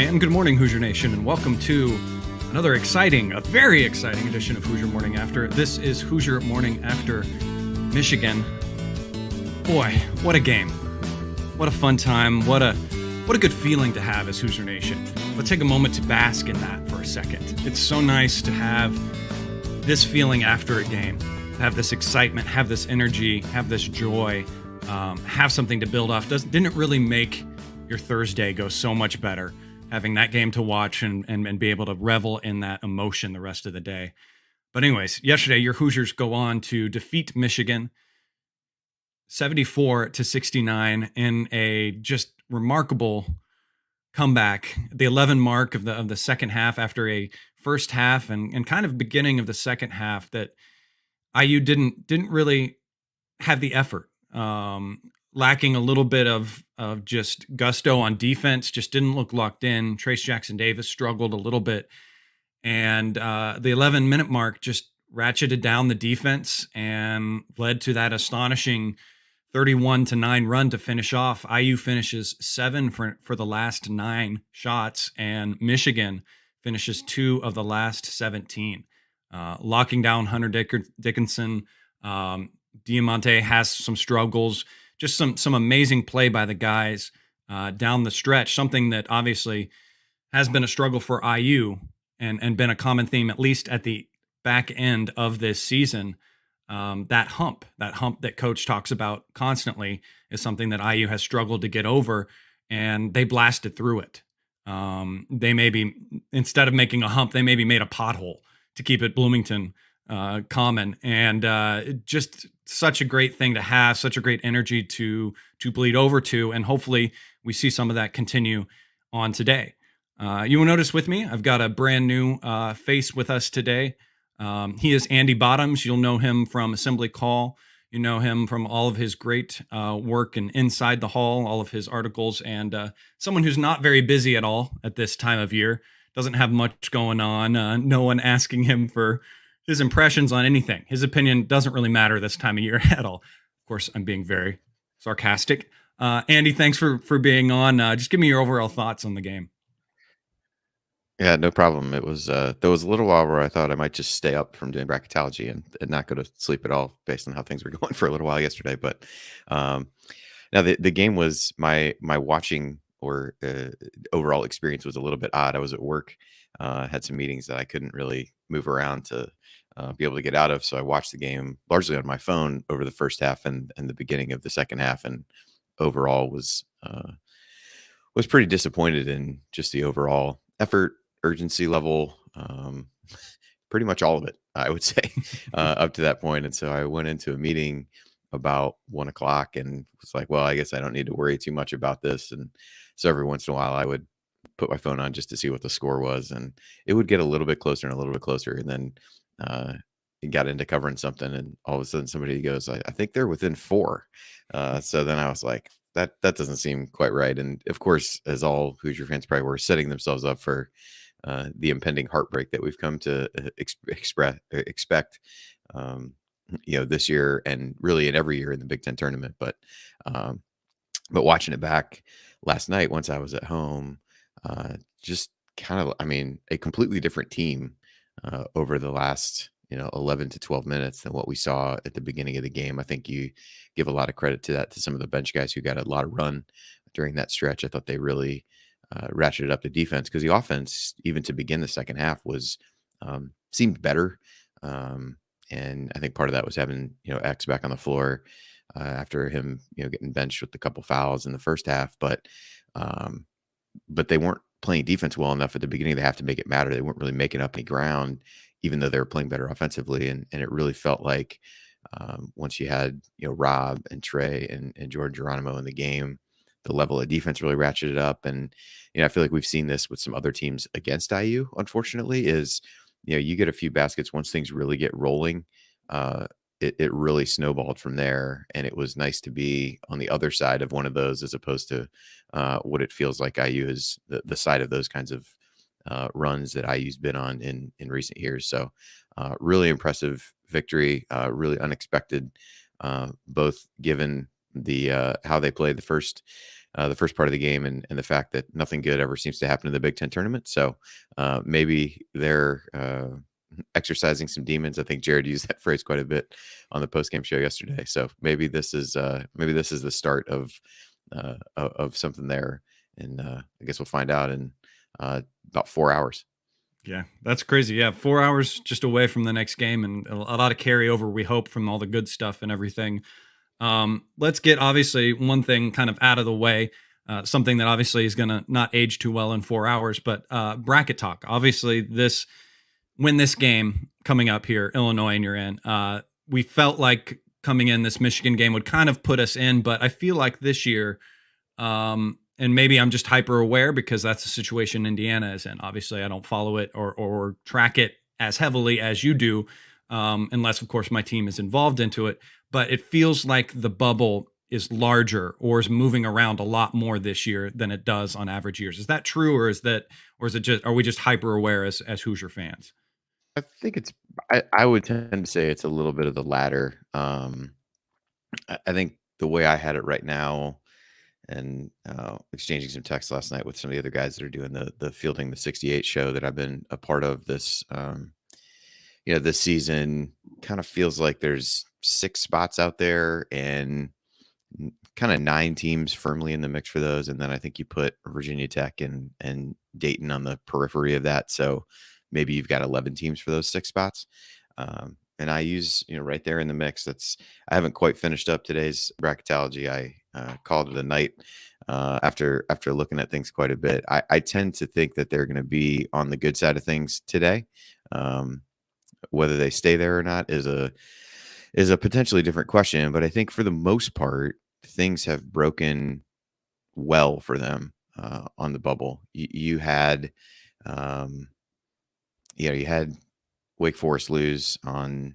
And good morning, Hoosier Nation, and welcome to another a very exciting edition of Hoosier Morning After. This is Hoosier Morning After Michigan. Boy, what a game. What a fun time. What a good feeling to have as Hoosier Nation. Let's take a moment to bask in that for a second. It's so nice to have this feeling after a game, have this excitement, have this energy, have this joy, have something to build off. Didn't it really make your Thursday go so much better, having that game to watch and be able to revel in that emotion the rest of the day? But anyways, yesterday your Hoosiers go on to defeat Michigan 74-69 in a just remarkable comeback. The 11 mark of the second half, after a first half and kind of beginning of the second half that IU didn't really have the effort. Lacking a little bit of just gusto on defense, just didn't look locked in. Trace Jackson-Davis struggled a little bit. And the 11-minute mark just ratcheted down the defense and led to that astonishing 31-9 run to finish off. IU finishes 7 for the last 9 shots, and Michigan finishes 2 of the last 17. Locking down Hunter Dickinson. Diamante has some struggles. Just some amazing play by the guys down the stretch, something that obviously has been a struggle for IU and been a common theme, at least at the back end of this season. That hump that coach talks about constantly is something that IU has struggled to get over, and they blasted through it. They maybe, instead of making a hump, they maybe made a pothole to keep it Bloomington common, and just such a great thing to have, such a great energy to bleed over to, and hopefully we see some of that continue on today. You will notice with me, I've got a brand new face with us today. He is Andy Bottoms. You'll know him from Assembly Call. You know him from all of his great work and Inside the Hall, all of his articles, and someone who's not very busy at all at this time of year. Doesn't have much going on. No one asking him for his impressions on anything. His opinion doesn't really matter this time of year at all. Of course, I'm being very sarcastic. Andy, thanks for being on. Just give me your overall thoughts on the game. Yeah, no problem. It was there was a little while where I thought I might just stay up from doing bracketology and not go to sleep at all based on how things were going for a little while yesterday. But now the game was my watching or overall experience was a little bit odd. I was at work, had some meetings that I couldn't really move around to be able to get out of. So I watched the game largely on my phone over the first half and the beginning of the second half, and overall was pretty disappointed in just the overall effort, urgency level, pretty much all of it, I would say, up to that point. And so I went into a meeting about 1:00 and was like, well, I guess I don't need to worry too much about this. And so every once in a while I would put my phone on just to see what the score was, and it would get a little bit closer and a little bit closer. And then it got into covering something, and all of a sudden somebody goes, I think they're within 4. So then I was like, that doesn't seem quite right. And of course, as all Hoosier fans probably were, setting themselves up for the impending heartbreak that we've come to expect, this year and really in every year in the Big Ten tournament. But watching it back last night, once I was at home, just kind of, a completely different team over the last 11 to 12 minutes than what we saw at the beginning of the game. I think you give a lot of credit to that, to some of the bench guys who got a lot of run during that stretch. I thought they really ratcheted up the defense, because the offense, even to begin the second half, was seemed better. And I think part of that was having, X back on the floor after him, getting benched with a couple fouls in the first half. But they weren't playing defense well enough at the beginning. They have to make it matter. They weren't really making up any ground, even though they were playing better offensively. And it really felt like once you had, Rob and Trey and Jordan Geronimo in the game, the level of defense really ratcheted up. And, I feel like we've seen this with some other teams against IU, unfortunately, is, you get a few baskets once things really get rolling. It really snowballed from there. And it was nice to be on the other side of one of those, as opposed to what it feels like IU is the side of those kinds of runs that IU's been on in recent years. So really impressive victory, really unexpected, both given the how they played the first the first part of the game, and the fact that nothing good ever seems to happen in the Big Ten tournament. So maybe they're exercising some demons. I think Jared used that phrase quite a bit on the postgame show yesterday. So maybe this is the start of something there, and I guess we'll find out in about 4 hours. Yeah, that's crazy. Yeah, 4 hours just away from the next game, and a lot of carryover. We hope from all the good stuff and everything. Let's get obviously one thing kind of out of the way. Something that obviously is going to not age too well in 4 hours, but bracket talk. Obviously, this game coming up here, Illinois, and you're in. We felt like coming in this Michigan game would kind of put us in, but I feel like this year, and maybe I'm just hyper aware because that's the situation Indiana is in. Obviously, I don't follow it or track it as heavily as you do, unless of course my team is involved into it. But it feels like the bubble is larger or is moving around a lot more this year than it does on average years. Is that true, or is it just are we just hyper aware as Hoosier fans? I think I would tend to say it's a little bit of the latter. I think the way I had it right now, and exchanging some text last night with some of the other guys that are doing the Fielding the 68 show that I've been a part of this this season, kind of feels like there's 6 spots out there and kind of 9 teams firmly in the mix for those, and then I think you put Virginia Tech and Dayton on the periphery of that, so maybe you've got 11 teams for those 6 spots. And I use right there in the mix. I haven't quite finished up today's bracketology. I called it a night after looking at things quite a bit. I tend to think that they're going to be on the good side of things today. Whether they stay there or not is a potentially different question. But I think for the most part, things have broken well for them on the bubble. You had, you had Wake Forest lose on.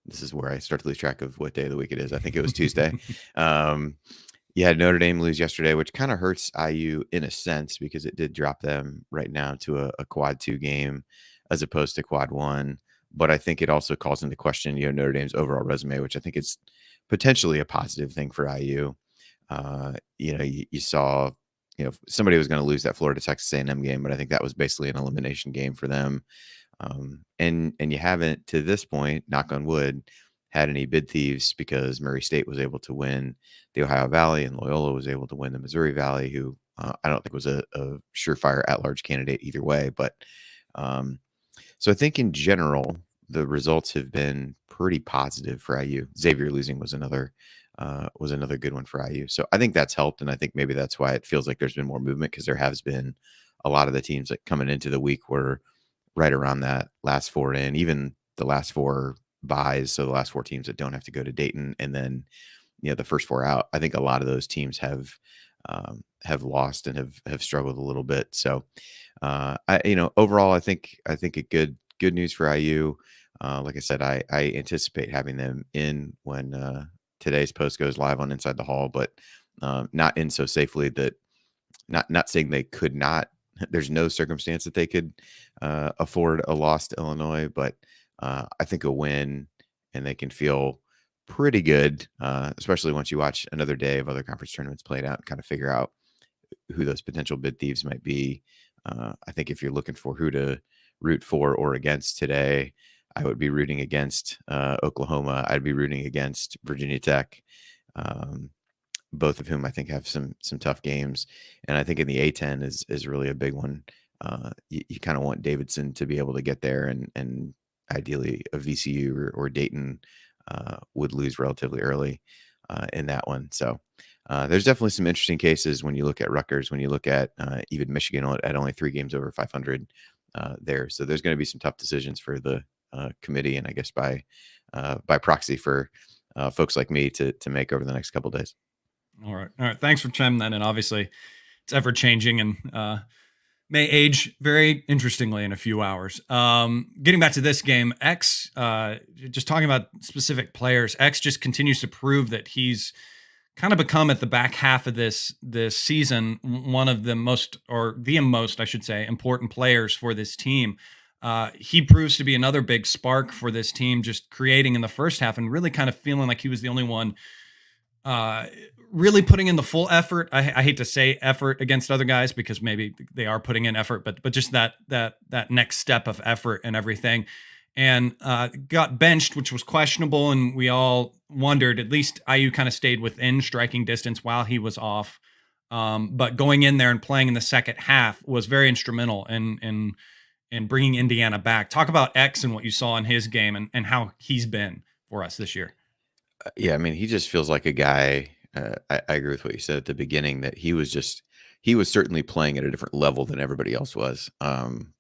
This is where I start to lose track of what day of the week it is. I think it was Tuesday. You had Notre Dame lose yesterday, which kind of hurts IU in a sense because it did drop them right now to a quad 2 game as opposed to quad 1. But I think it also calls into question, Notre Dame's overall resume, which I think is potentially a positive thing for IU. You saw, somebody was going to lose that Florida Texas A&M game, but I think that was basically an elimination game for them. And you haven't, to this point, knock on wood, had any bid thieves because Murray State was able to win the Ohio Valley and Loyola was able to win the Missouri Valley, who I don't think was a surefire at-large candidate either way. But so I think in general, the results have been pretty positive for IU. Xavier losing was another good one for IU. So I think that's helped, and I think maybe that's why it feels like there's been more movement because there has been a lot of the teams that coming into the week were right around that last 4 in, even the last 4 buys. So the last 4 teams that don't have to go to Dayton, and then the first 4 out. I think a lot of those teams have lost and have struggled a little bit. So overall, I think a good news for IU. Like I said, I anticipate having them in when today's post goes live on Inside the Hall, but not in so safely that not saying they could not. There's no circumstance that they could afford a loss to Illinois, but I think a win and they can feel pretty good, especially once you watch another day of other conference tournaments played out and kind of figure out who those potential bid thieves might be. I think if you're looking for who to root for or against today, I would be rooting against Oklahoma. I'd be rooting against Virginia Tech. Both of whom I think have some tough games. And I think in the A-10 is really a big one. You kind of want Davidson to be able to get there, and ideally a VCU or Dayton would lose relatively early in that one. So there's definitely some interesting cases when you look at Rutgers, when you look at even Michigan at only 3 games over 500 there. So there's going to be some tough decisions for the committee, and I guess by proxy for folks like me to make over the next couple of days. All right. Thanks for chiming that in. Obviously, it's ever changing and may age very interestingly in a few hours. Getting back to this game, X, just talking about specific players, X just continues to prove that he's kind of become at the back half of this season one of the most, I should say, important players for this team. He proves to be another big spark for this team, just creating in the first half and really kind of feeling like he was the only one really putting in the full effort. I hate to say effort against other guys because maybe they are putting in effort, but just that next step of effort and everything. And got benched, which was questionable, and we all wondered. At least IU kind of stayed within striking distance while he was off. But going in there and playing in the second half was very instrumental in bringing Indiana back. Talk about X and what you saw in his game and how he's been for us this year. Yeah, I mean, he just feels like a guy. I agree with what you said at the beginning that he was certainly playing at a different level than everybody else was.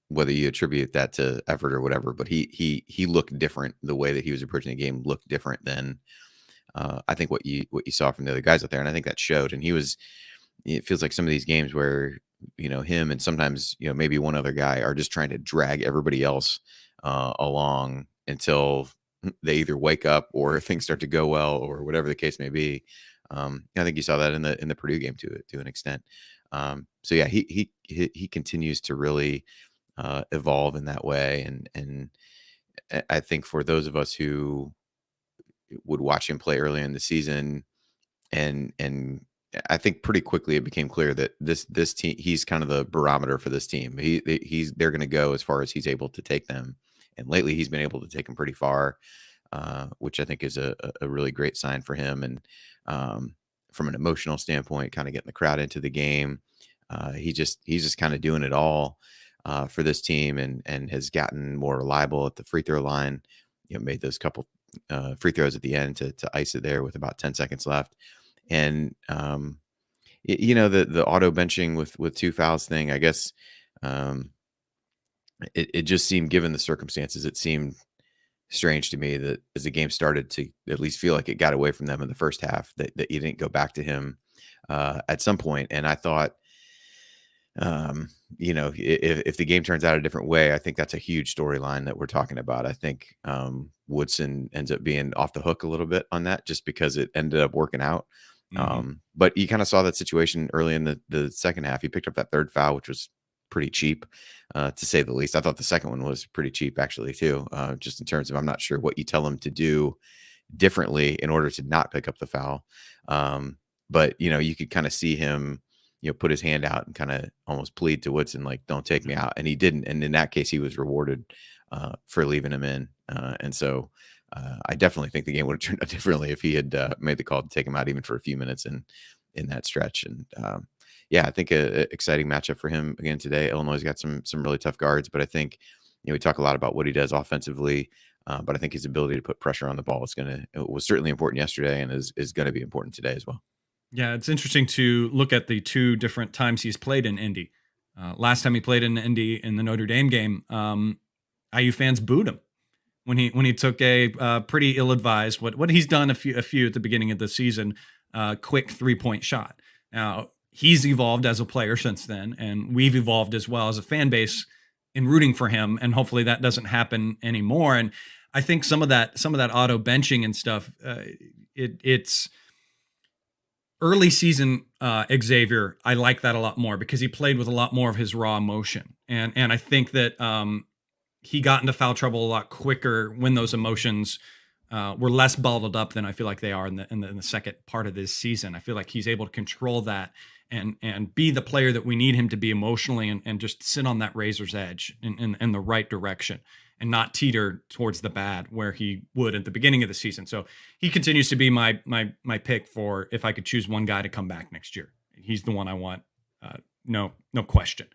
Whether you attribute that to effort or whatever, but he looked different. The way that he was approaching the game looked different than I think what you saw from the other guys out there, and I think that showed. And he was. It feels like some of these games where him and sometimes maybe one other guy are just trying to drag everybody else along until they either wake up or things start to go well or whatever the case may be. I think you saw that in the Purdue game to an extent. So yeah, he continues to really evolve in that way, and I think for those of us who would watch him play early in the season, and I think pretty quickly it became clear that this team, he's kind of the barometer for this team. They're going to go as far as he's able to take them, and lately he's been able to take them pretty far, which I think is a really great sign for him. And from an emotional standpoint, kind of getting the crowd into the game, he's just kind of doing it all for this team, and has gotten more reliable at the free throw line. Made those couple free throws at the end to ice it there with about 10 seconds left. And the auto benching with two fouls thing, I guess it just seemed, given the circumstances, it seemed strange to me that as the game started to at least feel like it got away from them in the first half, that you didn't go back to him at some point. And I thought, if the game turns out a different way, I think that's a huge storyline that we're talking about. I think Woodson ends up being off the hook a little bit on that, just because it ended up working out. Mm-hmm. But you kind of saw that situation early in the second half. He picked up that third foul, which was pretty cheap, to say the least. I thought the second one was pretty cheap, actually, too, just in terms of, I'm not sure what you tell him to do differently in order to not pick up the foul. But you could kind of see him, put his hand out and kind of almost plead to Woodson, like, don't take me out. And he didn't. And in that case, he was rewarded for leaving him in. And so I definitely think the game would have turned out differently if he had made the call to take him out even for a few minutes in that stretch. And yeah, I think a exciting matchup for him again today. Illinois got some really tough guards, but I think we talk a lot about what he does offensively, but I think his ability to put pressure on the ball was certainly important yesterday, and is going to be important today as well. Yeah, it's interesting to look at the two different times he's played in Indy. Last time he played in Indy in the Notre Dame game, IU fans booed him when he took a pretty ill-advised, what he's done a few at the beginning of the season, quick 3-point shot. Now he's evolved as a player since then, and we've evolved as well as a fan base in rooting for him, and hopefully that doesn't happen anymore. And I think some of that auto benching and stuff, it's early season Xavier. I like that a lot more because he played with a lot more of his raw emotion, and I think that he got into foul trouble a lot quicker when those emotions were less bottled up than I feel like they are in the second part of this season. I feel like he's able to control that and be the player that we need him to be emotionally, and just sit on that razor's edge in the right direction, and not teeter towards the bad where he would at the beginning of the season. So he continues to be my pick for, if I could choose one guy to come back next year, he's the one I want. No question.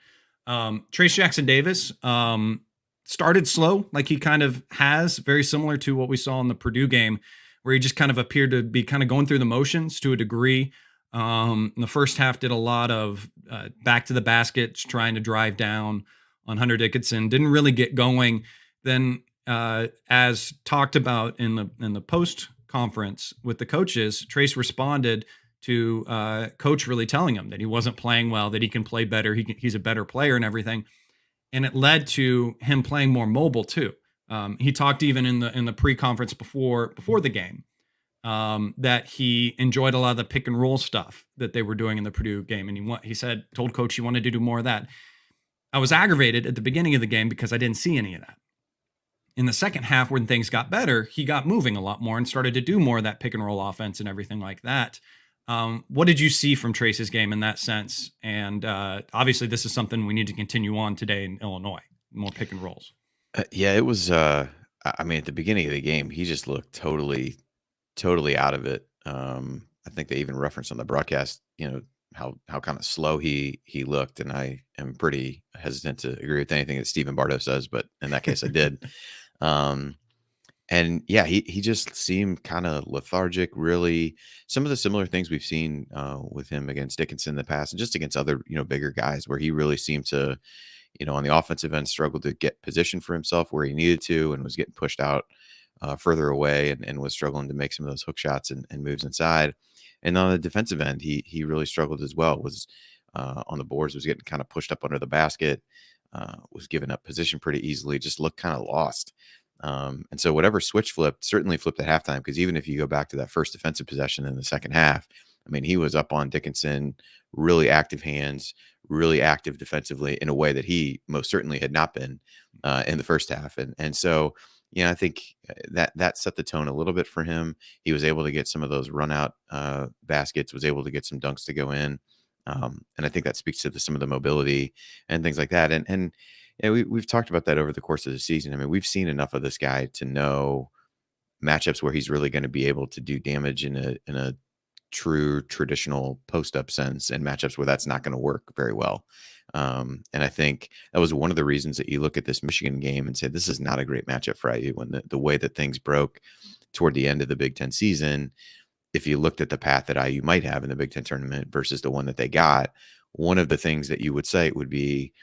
Trace Jackson Davis started slow, like he kind of has, very similar to what we saw in the Purdue game, where he just kind of appeared to be kind of going through the motions to a degree. In the first half, did a lot of back to the basket, trying to drive down on Hunter Dickinson. Didn't really get going. Then, as talked about in the post conference with the coaches, Trace responded to coach really telling him that he wasn't playing well, that he can play better, he's a better player and everything, and it led to him playing more mobile too. He talked even in the pre-conference before the game that he enjoyed a lot of the pick and roll stuff that they were doing in the Purdue game, and he told coach he wanted to do more of that. I was aggravated at the beginning of the game because I didn't see any of that. In the second half, when things got better, he got moving a lot more and started to do more of that pick and roll offense and everything like that. What did you see from Trace's game in that sense? And obviously, this is something we need to continue on today in Illinois. More pick and rolls. Yeah, it was. I mean, at the beginning of the game, he just looked totally out of it. I think they even referenced on the broadcast, how kind of slow he looked, and I am pretty hesitant to agree with anything that Stephen Bardo says, but in that case, I did. Um, and yeah, he just seemed kind of lethargic. Really, some of the similar things we've seen with him against Dickinson in the past, and just against other bigger guys, where he really seemed to on the offensive end, struggled to get position for himself where he needed to and was getting pushed out further away and was struggling to make some of those hook shots and moves inside. And on the defensive end, he really struggled as well. Was on the boards, was getting kind of pushed up under the basket, was giving up position pretty easily, just looked kind of lost. And so whatever switch flipped, certainly flipped at halftime, because even if you go back to that first defensive possession in the second half, I mean, he was up on Dickinson, really active hands, really active defensively in a way that he most certainly had not been in the first half. And so, I think that set the tone a little bit for him. He was able to get some of those run out baskets, was able to get some dunks to go in. And I think that speaks to some of the mobility and things like that. And we've talked about that over the course of the season. I mean, we've seen enough of this guy to know matchups where he's really going to be able to do damage in a true traditional post up sense, and matchups where that's not going to work very well. And I think that was one of the reasons that you look at this Michigan game and say this is not a great matchup for IU. When the way that things broke toward the end of the Big Ten season, if you looked at the path that IU might have in the Big Ten tournament versus the one that they got, one of the things that you would say would be,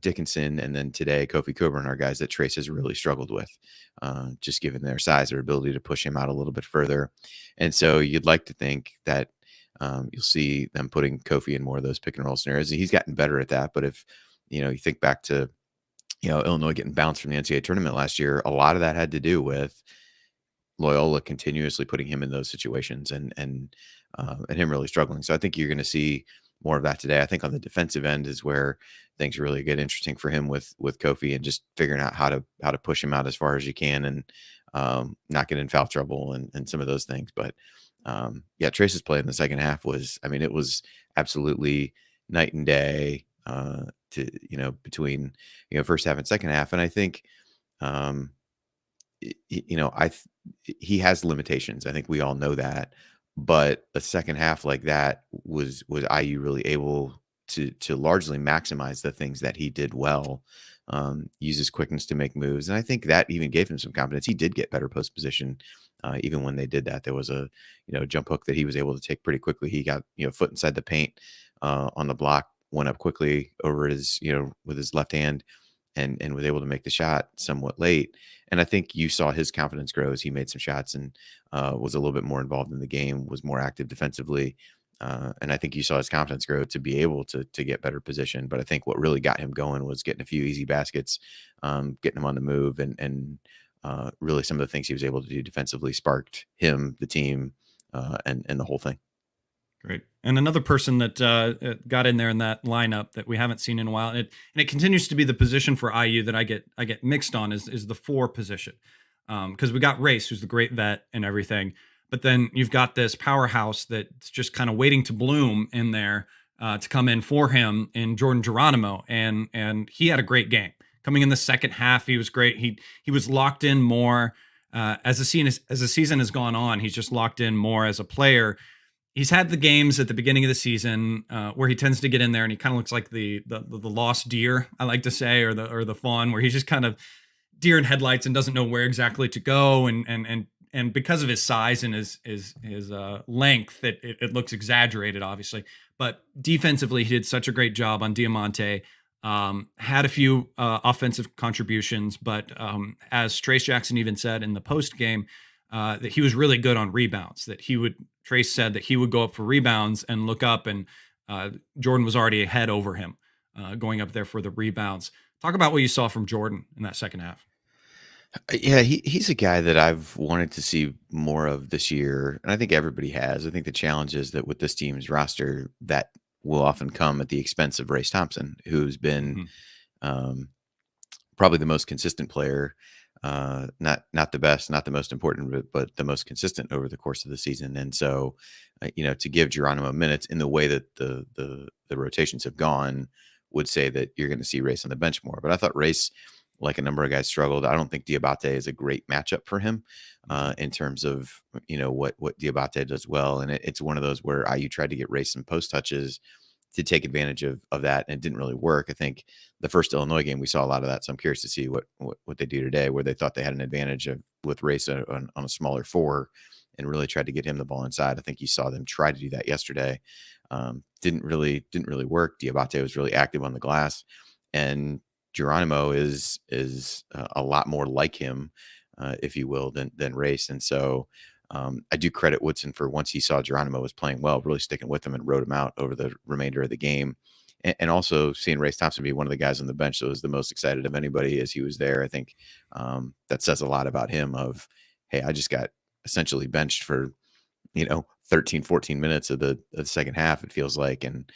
Dickinson, and then today Kofi Coburn are guys that Trace has really struggled with, just given their size, their ability to push him out a little bit further. And so you'd like to think that you'll see them putting Kofi in more of those pick and roll scenarios. And he's gotten better at that. But if, you think back to, Illinois getting bounced from the NCAA tournament last year, a lot of that had to do with Loyola continuously putting him in those situations and him really struggling. So I think you're going to see more of that today. I think on the defensive end is where things really get interesting for him with Kofi, and just figuring out how to push him out as far as you can, and not get in foul trouble and some of those things. But yeah, Trace's play in the second half was, I mean, it was absolutely night and day to between first half and second half. And I think um, he has limitations. I think we all know that, but a second half like that was IU really able to largely maximize the things that he did well, use his quickness to make moves, and I think that even gave him some confidence. He did get better post position, even when they did that. There was a jump hook that he was able to take pretty quickly. He got foot inside the paint on the block, went up quickly over his with his left hand, and was able to make the shot somewhat late. And I think you saw his confidence grow as he made some shots and was a little bit more involved in the game, was more active defensively. And I think you saw his confidence grow to be able to get better position. But I think what really got him going was getting a few easy baskets, getting him on the move, and really some of the things he was able to do defensively sparked him, the team, and the whole thing. Great. And another person that got in there in that lineup that we haven't seen in a while, and it continues to be the position for IU that I get mixed on is the 4 position, because we got Race, who's the great vet and everything, but then you've got this powerhouse that's just kind of waiting to bloom in there to come in for him in Jordan Geronimo, and he had a great game coming in the second half. He was great. He was locked in more as the season has gone on. He's just locked in more as a player. He's had the games at the beginning of the season where he tends to get in there and he kind of looks like the lost deer, I like to say, or the fawn, where he's just kind of deer in headlights and doesn't know where exactly to go, and because of his size and his length, it looks exaggerated, obviously. But defensively, he did such a great job on Diamante. Had a few offensive contributions, but as Trace Jackson even said in the post game, that he was really good on rebounds. Trace said that he would go up for rebounds and look up, and Jordan was already ahead over him, going up there for the rebounds. Talk about what you saw from Jordan in that second half. Yeah, he's a guy that I've wanted to see more of this year, and I think everybody has. I think the challenge is that with this team's roster, that will often come at the expense of Race Thompson, who's been Mhm. um, probably the most consistent player not the best, not the most important, but the most consistent over the course of the season. And so, to give Geronimo minutes in the way that the rotations have gone, would say that you're going to see Race on the bench more. But I thought Race, like a number of guys, struggled. I don't think Diabate is a great matchup for him in terms of what Diabate does well, and it's one of those where IU tried to get Race some post touches to take advantage of that, and it didn't really work. I think the first Illinois game we saw a lot of that, so I'm curious to see what they do today, where they thought they had an advantage with Race on a smaller four, and really tried to get him the ball inside. I think you saw them try to do that yesterday. Didn't really work. Diabate was really active on the glass, and Geronimo is a lot more like him, if you will, than Race, and so. I do credit Woodson for, once he saw Geronimo was playing well, really sticking with him and wrote him out over the remainder of the game. And also seeing Race Thompson be one of the guys on the bench that was the most excited of anybody as he was there. I think that says a lot about him of, hey, I just got essentially benched for, 13, 14 minutes of the second half, it feels like, and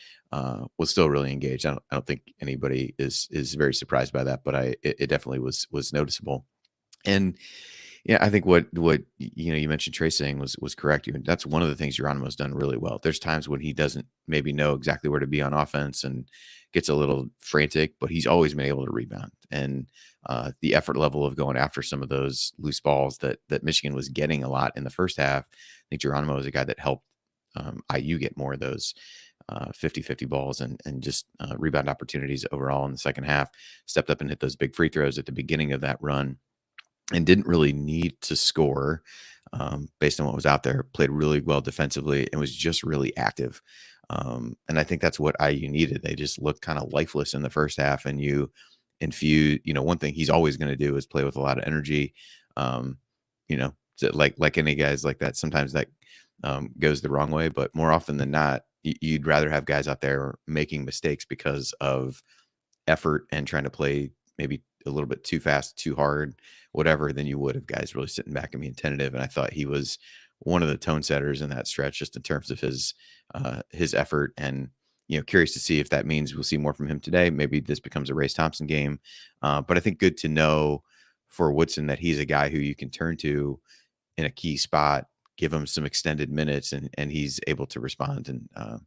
was still really engaged. I don't think anybody is very surprised by that, but it definitely was noticeable. And yeah, I think what you mentioned Trey saying was correct. Even that's one of the things Geronimo's done really well. There's times when he doesn't maybe know exactly where to be on offense and gets a little frantic, but he's always been able to rebound. And the effort level of going after some of those loose balls that Michigan was getting a lot in the first half, I think Geronimo is a guy that helped IU get more of those 50-50 balls and just rebound opportunities overall in the second half. Stepped up and hit those big free throws at the beginning of that run, and didn't really need to score based on what was out there. Played really well defensively and was just really active. And I think that's what IU needed. They just looked kind of lifeless in the first half, and you infuse, one thing he's always going to do is play with a lot of energy. Um, so like any guys like that, sometimes that goes the wrong way, but more often than not, you'd rather have guys out there making mistakes because of effort and trying to play maybe a little bit too fast, too hard, whatever, than you would have guys really sitting back and being tentative. And I thought he was one of the tone setters in that stretch, just in terms of his effort. And curious to see if that means we'll see more from him today. Maybe this becomes a Race Thompson game, but I think good to know for Woodson that he's a guy who you can turn to in a key spot, give him some extended minutes, and he's able to respond. And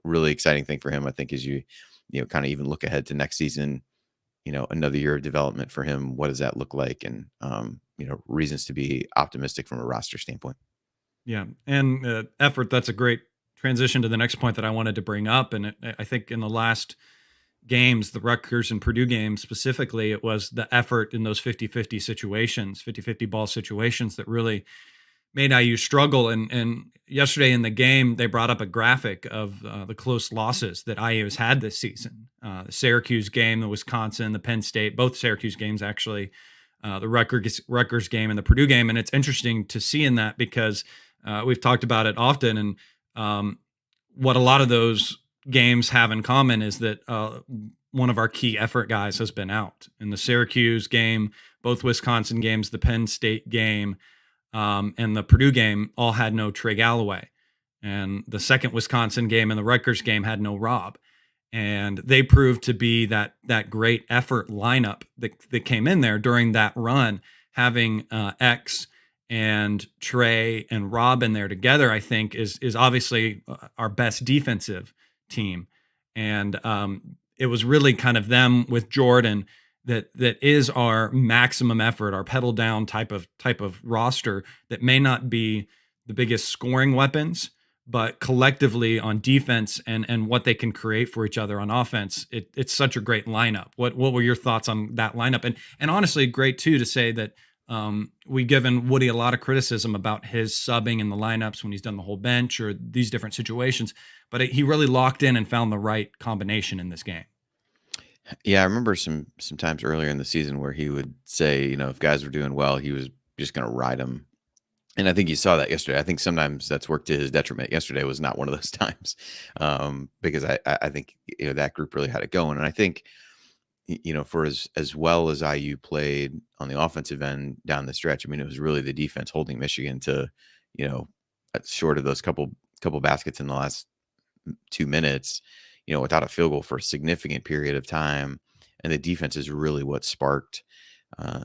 really exciting thing for him, I think, is you kind of even look ahead to next season. Another year of development for him. What does that look like? And, reasons to be optimistic from a roster standpoint. Yeah. And effort, that's a great transition to the next point that I wanted to bring up. And I think in the last games, the Rutgers and Purdue games specifically, it was the effort in those 50-50 situations, 50-50 ball situations that really made IU struggle. And yesterday in the game, they brought up a graphic of the close losses that IU has had this season. The Syracuse game, the Wisconsin, the Penn State, both Syracuse games actually, the Rutgers game and the Purdue game. And it's interesting to see in that because we've talked about it often. And what a lot of those games have in common is that one of our key effort guys has been out. In the Syracuse game, both Wisconsin games, the Penn State game, and the Purdue game all had no Trey Galloway. And the second Wisconsin game and the Rutgers game had no Rob. And they proved to be that great effort lineup that came in there during that run. Having X and Trey and Rob in there together, I think, is obviously our best defensive team. And it was really kind of them with Jordan that is our maximum effort, our pedal down type of roster that may not be the biggest scoring weapons, but collectively on defense and what they can create for each other on offense, it's such a great lineup. What were your thoughts on that lineup? And honestly, great too to say that we've given Woody a lot of criticism about his subbing in the lineups when he's done the whole bench or these different situations, but he really locked in and found the right combination in this game. Yeah, I remember some times earlier in the season where he would say, if guys were doing well, he was just going to ride them. And I think you saw that yesterday. I think sometimes that's worked to his detriment. Yesterday was not one of those times, because I think that group really had it going. And I think for as well as IU played on the offensive end down the stretch, I mean, it was really the defense holding Michigan to short of those couple baskets in the last 2 minutes, without a field goal for a significant period of time. And the defense is really what sparked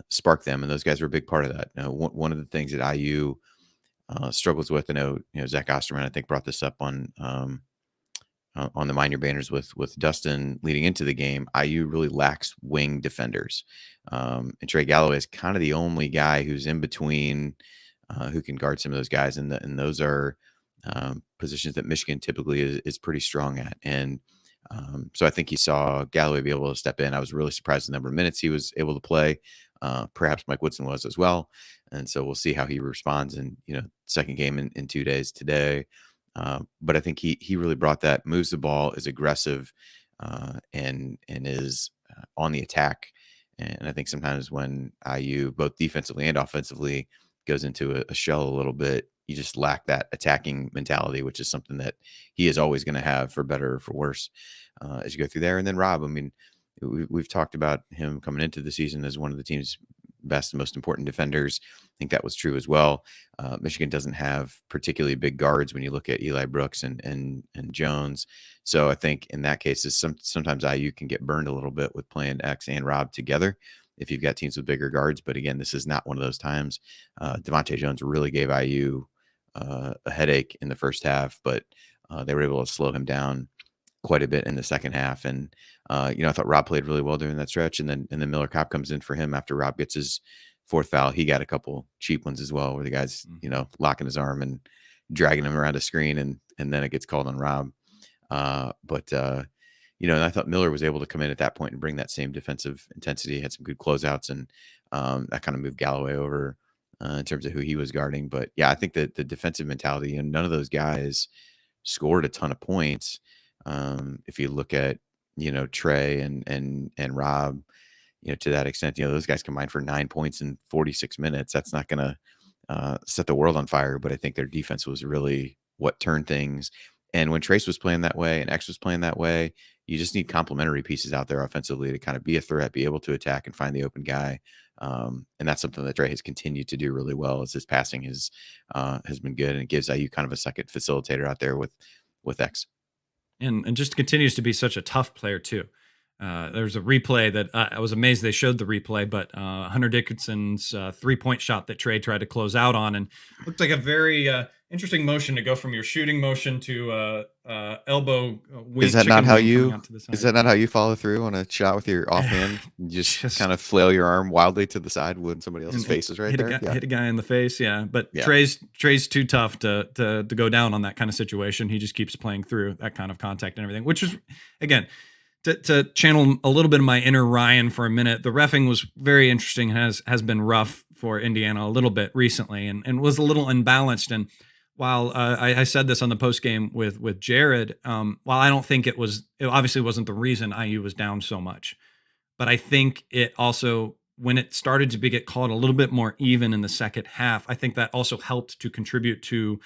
spark them, and those guys were a big part of that. One of the things that IU struggles with, I know, Zach Osterman, I think, brought this up on the Mind Your Banners with Dustin leading into the game. IU really lacks wing defenders, and Trey Galloway is kind of the only guy who's in between who can guard some of those guys, and those are positions that Michigan typically is pretty strong at. And so I think he saw Galloway be able to step in. I was really surprised the number of minutes he was able to play. Perhaps Mike Woodson was as well, and so we'll see how he responds in second game in 2 days today. But I think he really brought that, moves the ball, is aggressive, and is on the attack. And I think sometimes when IU, both defensively and offensively, goes into a shell a little bit, you just lack that attacking mentality, which is something that he is always going to have, for better or for worse, as you go through there. And then Rob, I mean, we've talked about him coming into the season as one of the team's best and most important defenders. I think that was true as well. Michigan doesn't have particularly big guards when you look at Eli Brooks and Jones. So I think in that case, sometimes IU can get burned a little bit with playing X and Rob together if you've got teams with bigger guards. But again, this is not one of those times. Devontae Jones really gave IU a headache in the first half, but they were able to slow him down quite a bit in the second half. And I thought Rob played really well during that stretch. And then Miller Kopp comes in for him after Rob gets his fourth foul. He got a couple cheap ones as well, where the guy's locking his arm and dragging him around a screen, and then it gets called on Rob. And I thought Miller was able to come in at that point and bring that same defensive intensity. Had some good closeouts, and that kind of moved Galloway over in terms of who he was guarding. But yeah, I think that the defensive mentality, and none of those guys scored a ton of points. If you look at Trey and Rob, to that extent, those guys combined for 9 points in 46 minutes. That's not going to set the world on fire, but I think their defense was really what turned things. And when Trace was playing that way and X was playing that way, you just need complementary pieces out there offensively to kind of be a threat, be able to attack and find the open guy. And that's something that Dre has continued to do really well, as his passing has been good, and it gives IU kind of a second facilitator out there with X. And just continues to be such a tough player too. There's a replay that I was amazed they showed the replay, but Hunter Dickinson's 3-point shot that Trey tried to close out on, and looked like a very interesting motion to go from your shooting motion to elbow wing, Is that chicken not how wing coming you? out to the Is side. that not how you follow through on a shot with your offhand? You just kind of flail your arm wildly to the side when somebody else's face is right there. Hit a guy in the face, yeah. But Yeah. Trey's too tough to go down on that kind of situation. He just keeps playing through that kind of contact and everything, which is, again, to channel a little bit of my inner Ryan for a minute. The reffing was very interesting and has been rough for Indiana a little bit recently, and was a little unbalanced. And while I said this on the post game with Jared, while I don't think it obviously wasn't the reason IU was down so much, but I think it also, when it started to get called a little bit more even in the second half, I think that also helped to contribute to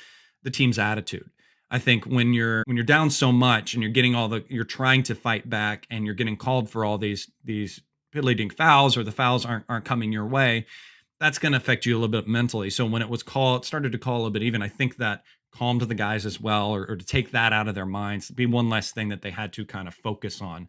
the team's attitude. I think when you're down so much and you're trying to fight back and you're getting called for all these leading fouls, or the fouls aren't coming your way, that's going to affect you a little bit mentally. So when it started to call a little bit even, I think that calmed the guys as well, or to take that out of their minds, be one less thing that they had to kind of focus on.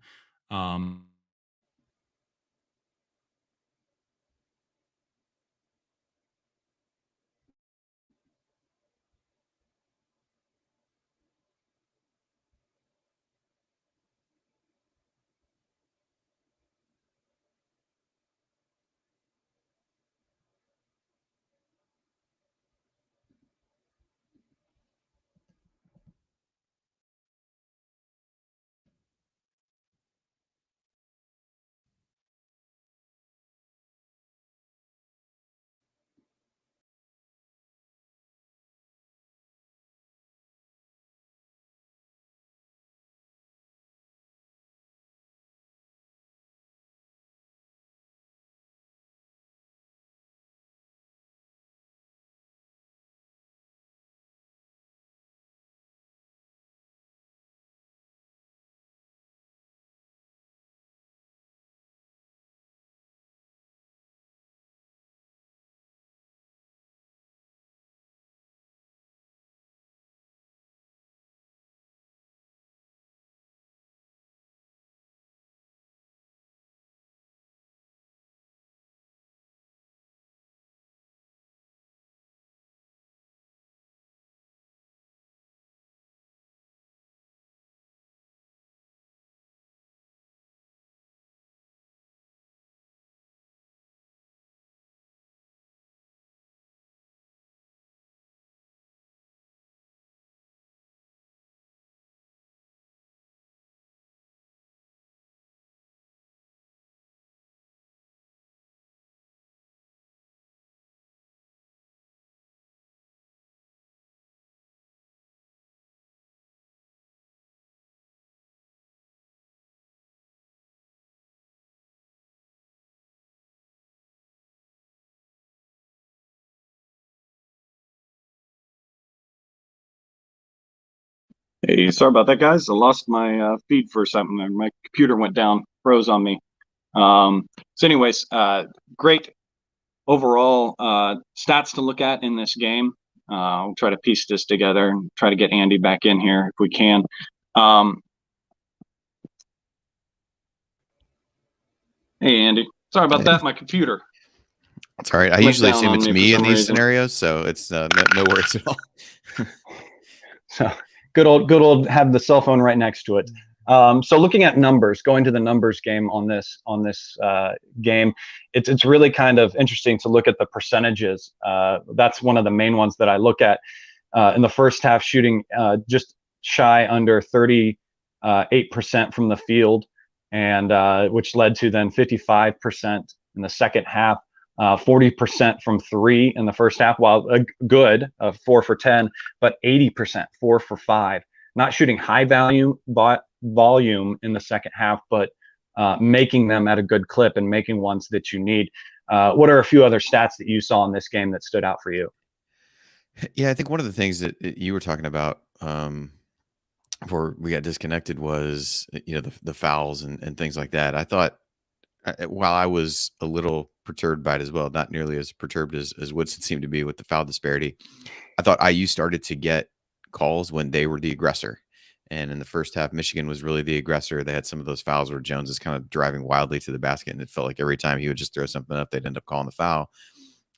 Hey, sorry about that, guys. I lost my feed for a second there. My computer went down, froze on me. Anyways, great overall stats to look at in this game. We'll try to piece this together and try to get Andy back in here if we can. Um, hey, Andy. Sorry about Hey, that. My computer it's all right. I went usually down assume on it's me for me in some these reason. scenarios, so it's no worries at all. So good old have the cell phone right next to it. So looking at numbers, going to the numbers game on this game, it's really kind of interesting to look at the percentages. That's one of the main ones that I look at. In the first half, shooting just shy under 38% from the field, and which led to then 55% in the second half. 40% from three in the first half, while good, 4 for 10, but 80%, 4 for 5. Not shooting high volume in the second half, but making them at a good clip and making ones that you need. What are a few other stats that you saw in this game that stood out for you? Yeah, I think one of the things that you were talking about before we got disconnected was the fouls and things like that. I thought while I was a little perturbed by it as well, not nearly as perturbed as Woodson seemed to be with the foul disparity, I thought IU started to get calls when they were the aggressor. And in the first half, Michigan was really the aggressor. They had some of those fouls where Jones is kind of driving wildly to the basket, and it felt like every time he would just throw something up, they'd end up calling the foul.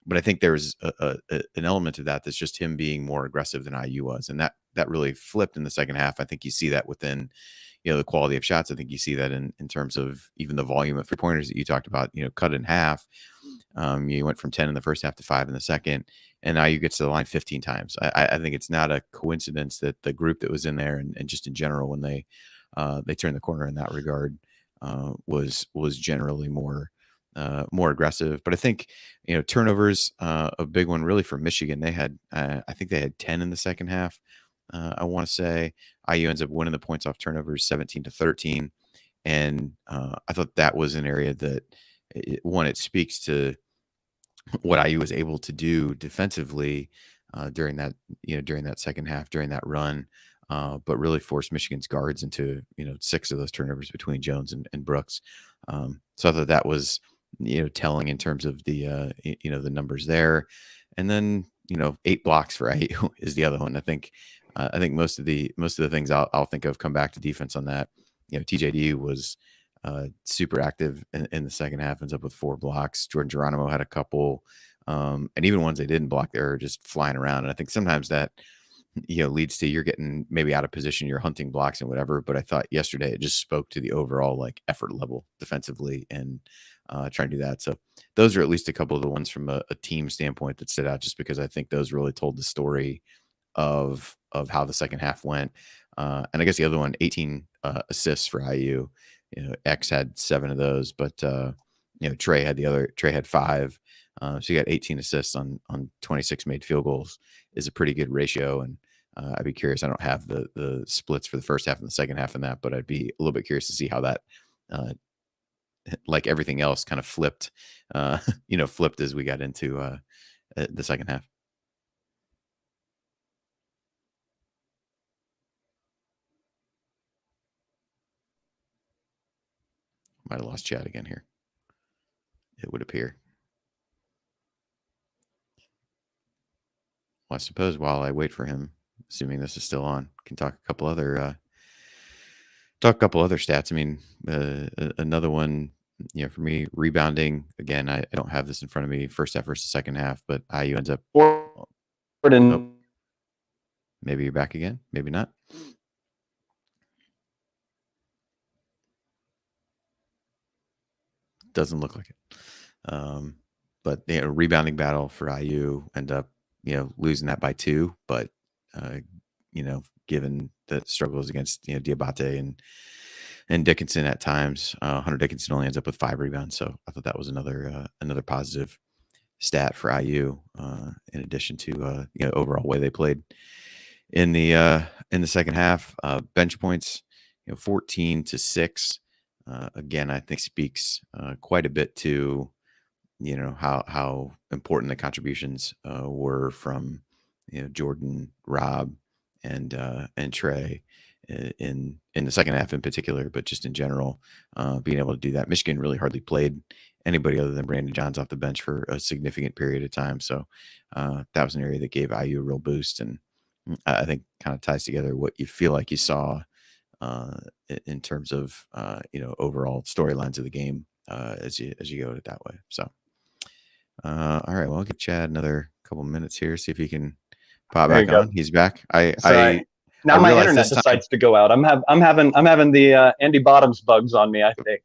But I think there's an element of that that's just him being more aggressive than IU was, and that really flipped in the second half. I think you see that within the quality of shots. I think you see that in terms of even the volume of 3 pointers that you talked about. Cut in half. You went from 10 in the first half to 5 in the second, and now you get to the line 15 times. I think it's not a coincidence that the group that was in there and just in general when they turned the corner in that regard was generally more aggressive. But I think turnovers, a big one really for Michigan. They had I think they had 10 in the second half. I want to say IU ends up winning the points off turnovers 17-13, and I thought that was an area that it speaks to what IU was able to do defensively during that second half, during that run, but really forced Michigan's guards into 6 of those turnovers between Jones and Brooks. So I thought that was telling in terms of the numbers there, and then 8 blocks for IU is the other one. I think most of the things I'll think of come back to defense on that. TJD was super active in the second half, ends up with 4 blocks. Jordan Geronimo had a couple, and even ones they didn't block, they were just flying around. And I think sometimes that leads to you're getting maybe out of position, you're hunting blocks and whatever. But I thought yesterday it just spoke to the overall like effort level defensively and trying to do that. So those are at least a couple of the ones from a team standpoint that stood out, just because I think those really told the story of how the second half went. And I guess the other one, 18 assists for IU. X had 7 of those, but Trey had 5. So you got 18 assists on 26 made field goals is a pretty good ratio. And I'd be curious. I don't have the splits for the first half and the second half in that, but I'd be a little bit curious to see how that, like everything else, kind of flipped, flipped as we got into the second half. Might have lost Chad again here. It would appear. Well, I suppose while I wait for him, assuming this is still on, can talk a couple other stats. I mean, another one, for me, rebounding. Again, I don't have this in front of me. First half versus second half, but IU ends up. Oh, maybe you're back again. Maybe not. Doesn't look like it. But rebounding battle for IU, end up losing that by 2, but given the struggles against Diabate and Dickinson at times, Hunter Dickinson only ends up with 5 rebounds. So I thought that was another positive stat for IU, in addition to overall way they played in the second half. Bench points, 14-6. Again, I think speaks quite a bit to how important the contributions were from Jordan, Rob, and Trey in the second half in particular, but just in general, being able to do that. Michigan really hardly played anybody other than Brandon Johns off the bench for a significant period of time. So that was an area that gave IU a real boost, and I think kind of ties together what you feel like you saw in terms of overall storylines of the game as you go at it that way. So all right, well, I'll give Chad another couple minutes here, see if he can pop There you back go. on. He's back. So now I my realized internet this time. decides to go out. I'm having the Andy Bottoms bugs on me, I think.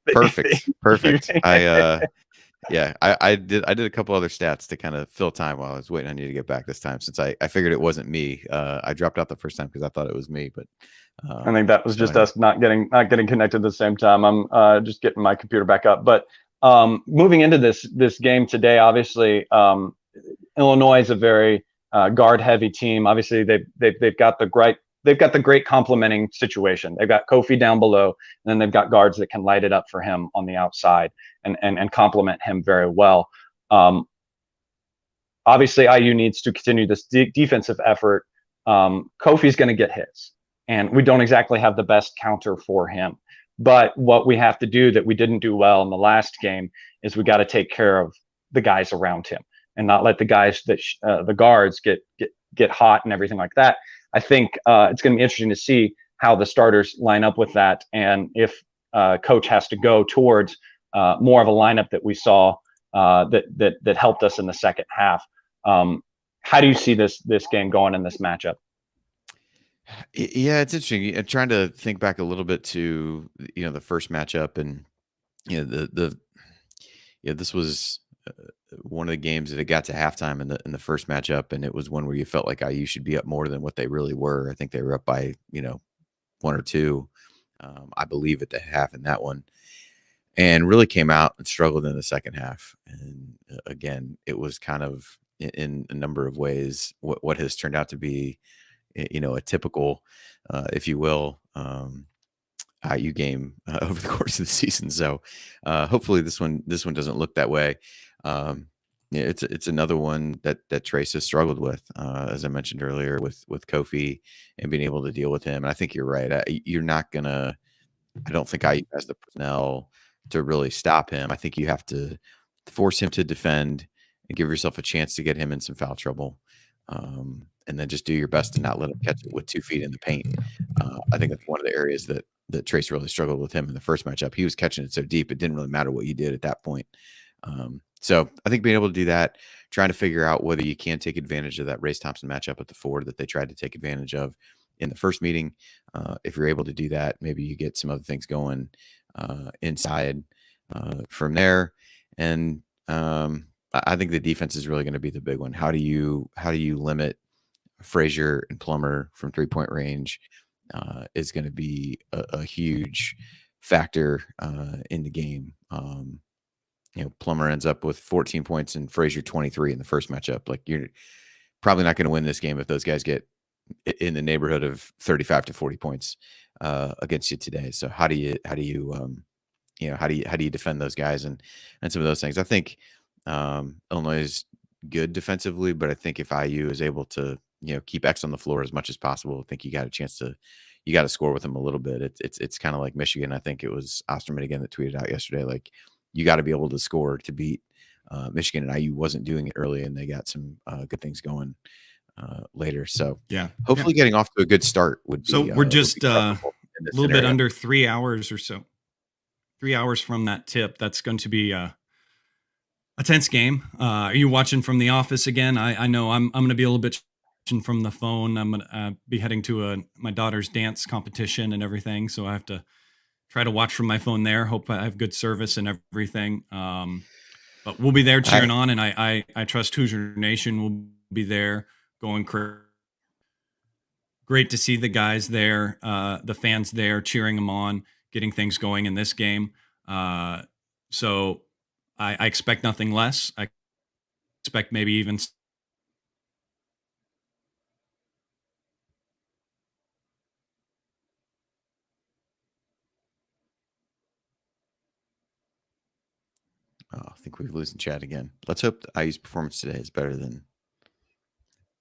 Perfect. I did a couple other stats to kind of fill time while I was waiting on you to get back this time, since I figured it wasn't me. I dropped out the first time because I thought it was me, but I think that was just us not getting connected at the same time. I'm just getting my computer back up. But moving into this game today, obviously Illinois is a very guard heavy team. Obviously they've got the great complementing situation. They've got Kofi down below, and then they've got guards that can light it up for him on the outside and complement him very well. Obviously, IU needs to continue this defensive effort. Kofi's going to get his, and we don't exactly have the best counter for him. But what we have to do that we didn't do well in the last game is we got to take care of the guys around him and not let the guys that the guards get hot and everything like that. I think it's going to be interesting to see how the starters line up with that, and if coach has to go towards more of a lineup that we saw that helped us in the second half. How do you see this game going in this matchup? Yeah, it's interesting. I'm trying to think back a little bit to the first matchup, and this was one of the games that it got to halftime in the first matchup, and it was one where you felt like IU should be up more than what they really were. I think they were up by one or two, I believe, at the half in that one, and really came out and struggled in the second half. And again, it was kind of in a number of ways what has turned out to be a typical, if you will, IU game over the course of the season. So hopefully this one doesn't look that way. It's another one that Trace has struggled with, as I mentioned earlier, with Kofi and being able to deal with him. And I think you're right. You're not gonna. I don't think IU has the personnel to really stop him. I think you have to force him to defend and give yourself a chance to get him in some foul trouble. And then just do your best to not let him catch it with 2 feet in the paint. I think that's one of the areas that Trace really struggled with him in the first matchup. He was catching it so deep, it didn't really matter what you did at that point. So I think being able to do that, trying to figure out whether you can take advantage of that Race Thompson matchup at the 4 that they tried to take advantage of in the first meeting. If you're able to do that, maybe you get some other things going inside from there. And I think the defense is really going to be the big one. How do you limit Frazier and Plummer from 3-point range is going to be a huge factor in the game. Plummer ends up with 14 points and Frazier 23 in the first matchup. Like, you're probably not going to win this game if those guys get in the neighborhood of 35 to 40 points against you today. So how do you defend those guys and some of those things? I think Illinois is good defensively, but I think if IU is able to keep X on the floor as much as possible, I think you got a chance to score with them a little bit. It's kind of like Michigan. I think it was Osterman again that tweeted out yesterday, like, you got to be able to score to beat Michigan, and IU wasn't doing it early, and they got some good things going later. So hopefully getting off to a good start would be. So we're just a little bit under 3 hours or so. 3 hours from that tip. That's going to be a tense game. Are you watching from the office again? I know I'm going to be a little bit from the phone. I'm going to be heading to my daughter's dance competition and everything, so I have to try to watch from my phone there. Hope I have good service and everything. But we'll be there cheering on, and I trust Hoosier Nation will be there going crazy. Great to see the guys there, the fans there cheering them on, getting things going in this game. So I expect nothing less. I expect maybe even I think we're losing Chad again. Let's hope that IU's performance today is better than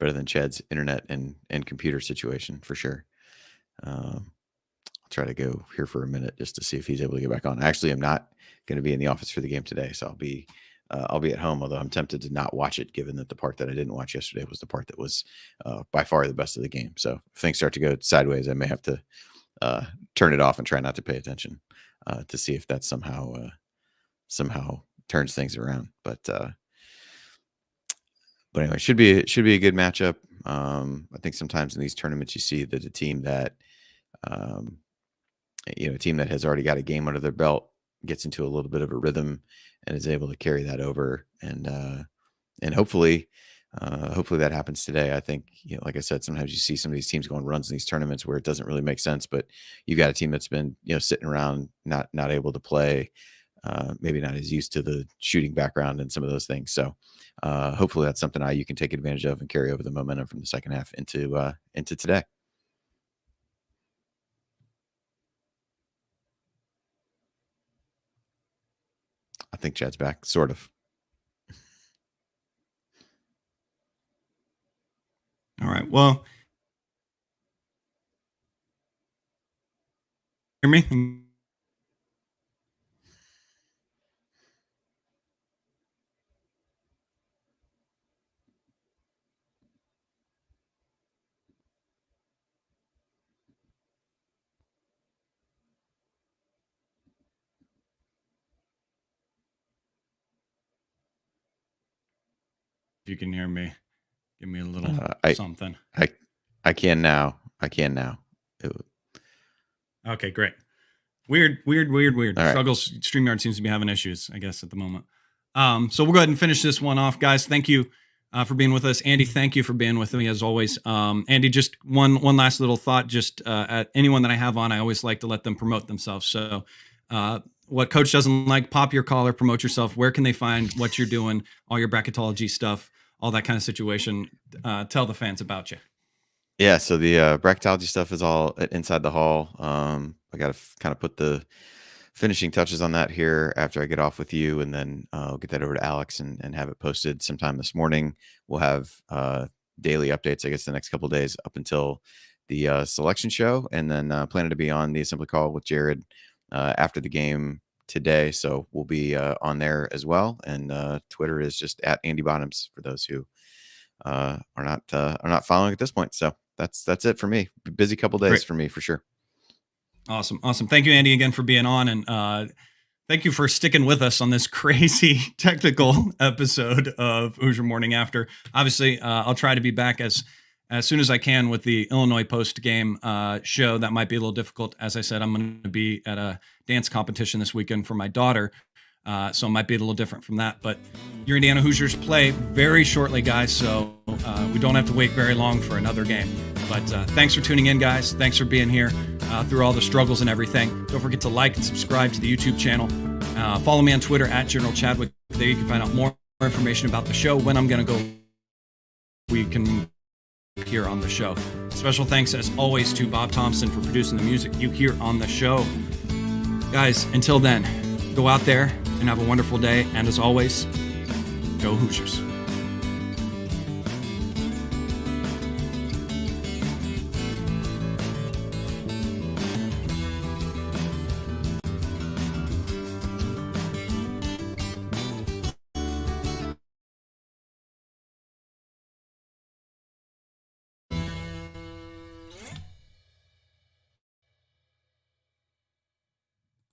better than Chad's internet and computer situation for sure. I'll try to go here for a minute just to see if he's able to get back on. Actually, I'm not going to be in the office for the game today, so I'll be at home. Although I'm tempted to not watch it, given that the part that I didn't watch yesterday was the part that was by far the best of the game. So if things start to go sideways, I may have to turn it off and try not to pay attention to see if that somehow turns things around. But anyway, should be a good matchup. I think sometimes in these tournaments you see that a team that a team that has already got a game under their belt gets into a little bit of a rhythm and is able to carry that over, and hopefully that happens today. I think, like I said, sometimes you see some of these teams going runs in these tournaments where it doesn't really make sense, but you got a team that's been sitting around, not able to play, maybe not as used to the shooting background and some of those things. So hopefully that's something you can take advantage of and carry over the momentum from the second half into today. I think Chad's back, sort of. All right. Well, hear me? If you can hear me, give me a little something. I can now. Okay, great. Weird. All Struggles. Right. StreamYard seems to be having issues, I guess, at the moment. So we'll go ahead and finish this one off, guys. Thank you for being with us. Andy, thank you for being with me as always. Andy, just one last little thought. Just at anyone that I have on, I always like to let them promote themselves. So what coach doesn't like, pop your collar, promote yourself. Where can they find what you're doing, all your bracketology stuff, all that kind of situation? Tell the fans about you. Yeah, so the bracketology stuff is all at Inside the Hall. I got to kind of put the finishing touches on that here after I get off with you, and then I'll get that over to Alex and have it posted sometime this morning. We'll have daily updates, I guess, the next couple of days up until the selection show, and then planning to be on the assembly call with Jared after the game today. So we'll be on there as well. And Twitter is just at Andy Bottoms for those who are not following at this point. So that's it for me. Busy couple days Great. For me, for sure. Awesome. Thank you, Andy, again for being on, and thank you for sticking with us on this crazy technical episode of Hoosier Morning After. Obviously, I'll try to be back as soon as I can with the Illinois post-game show. That might be a little difficult. As I said, I'm going to be at a dance competition this weekend for my daughter, so it might be a little different from that. But your Indiana Hoosiers play very shortly, guys, so we don't have to wait very long for another game. But thanks for tuning in, guys. Thanks for being here through all the struggles and everything. Don't forget to like and subscribe to the YouTube channel. Follow me on Twitter at General Chadwick. There you can find out more information about the show, when I'm going to go. We can here on the show. Special thanks, as always, to Bob Thompson for producing the music you hear on the show. Guys, until then, go out there and have a wonderful day. And as always, go Hoosiers.